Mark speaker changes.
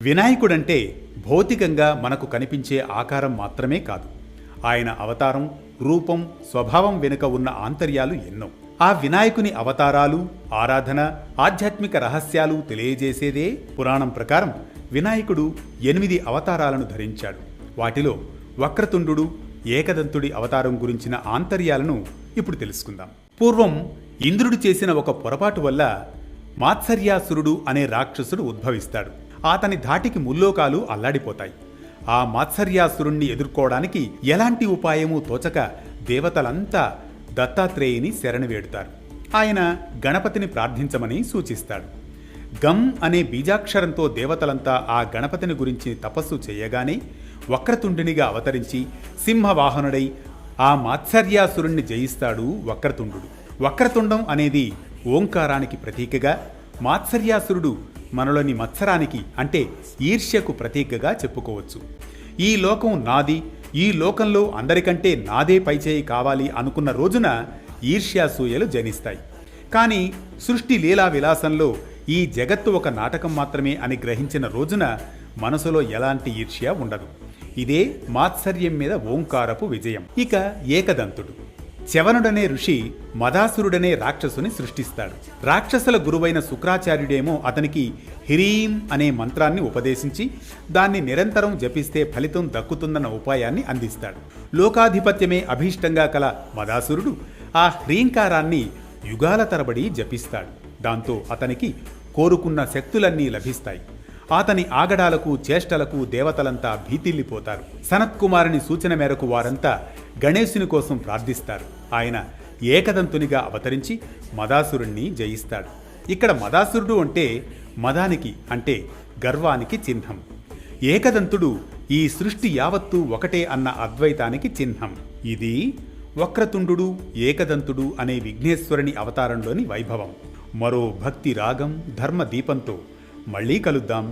Speaker 1: వినాయకుడంటే భౌతికంగా మనకు కనిపించే ఆకారం మాత్రమే కాదు. ఆయన అవతారం, రూపం, స్వభావం వెనుక ఉన్న ఆంతర్యాలు ఎన్నో. ఆ వినాయకుని అవతారాలు, ఆరాధన, ఆధ్యాత్మిక రహస్యాలు తెలియజేసేదే పురాణం ప్రకారం వినాయకుడు 8 అవతారాలను ధరించాడు. వాటిలో వక్రతుండు, ఏకదంతుడి అవతారం గురించిన ఆంతర్యాలను ఇప్పుడు తెలుసుకుందాం. పూర్వం ఇంద్రుడు చేసిన ఒక పొరపాటు వల్ల మాత్సర్యాసురుడు అనే రాక్షసుడు ఉద్భవిస్తాడు. అతని ధాటికి ముల్లోకాలు అల్లాడిపోతాయి. ఆ మాత్సర్యాసురుణ్ణి ఎదుర్కోవడానికి ఎలాంటి ఉపాయమూ తోచక దేవతలంతా దత్తాత్రేయుని శరణు వేడుతారు. ఆయన గణపతిని ప్రార్థించమని సూచిస్తాడు. గం అనే బీజాక్షరంతో దేవతలంతా ఆ గణపతిని గురించి తపస్సు చేయగానే వక్రతుండునిగా అవతరించి సింహవాహనుడై ఆ మాత్సర్యాసురుణ్ణి జయిస్తాడు వక్రతుండు. వక్రతుండం అనేది ఓంకారానికి ప్రతీకగా, మాత్సర్యాసురుడు మనలోని మత్సరానికి అంటే ఈర్ష్యకు ప్రతీకగా చెప్పుకోవచ్చు. ఈ లోకం నాది, ఈ లోకంలో అందరికంటే నాదే పైచేయి కావాలి అనుకున్న రోజున ఈర్ష్యాసూయలు జనిస్తాయి. కానీ సృష్టి లీలా విలాసంలో ఈ జగత్తు ఒక నాటకం మాత్రమే అని గ్రహించిన రోజున మనసులో ఎలాంటి ఈర్ష్య ఉండదు. ఇదే మాత్సర్యం మీద ఓంకారపు విజయం. ఇక ఏకదంతుడు. చవనుడనే ఋషి మదాసురుడనే రాక్షసుని సృష్టిస్తాడు. రాక్షసుల గురువైన శుక్రాచార్యుడేమో అతనికి హ్రీం అనే మంత్రాన్ని ఉపదేశించి దాన్ని నిరంతరం జపిస్తే ఫలితం దక్కుతుందన్న ఉపాయాన్ని అందిస్తాడు. లోకాధిపత్యమే అభీష్టంగా కల మదాసురుడు ఆ హ్రీంకారాన్ని యుగాల తరబడి జపిస్తాడు. దాంతో అతనికి కోరుకున్న శక్తులన్నీ లభిస్తాయి. అతని ఆగడాలకు, చేష్టలకు దేవతలంతా భీతిల్లిపోతారు. సనత్కుమారుని సూచన మేరకు వారంతా గణేశుని కోసం ప్రార్థిస్తారు. ఆయన ఏకదంతునిగా అవతరించి మదాసురుణ్ణి జయిస్తాడు. ఇక్కడ మదాసురుడు అంటే మదానికి అంటే గర్వానికి చిహ్నం. ఏకదంతుడు ఈ సృష్టి యావత్తూ ఒకటే అన్న అద్వైతానికి చిహ్నం. ఇది వక్రతుండు, ఏకదంతుడు అనే విఘ్నేశ్వరుని అవతారంలోని వైభవం. మరో భక్తి రాగం, ధర్మ దీపంతో మళ్ళీ కలుద్దాం.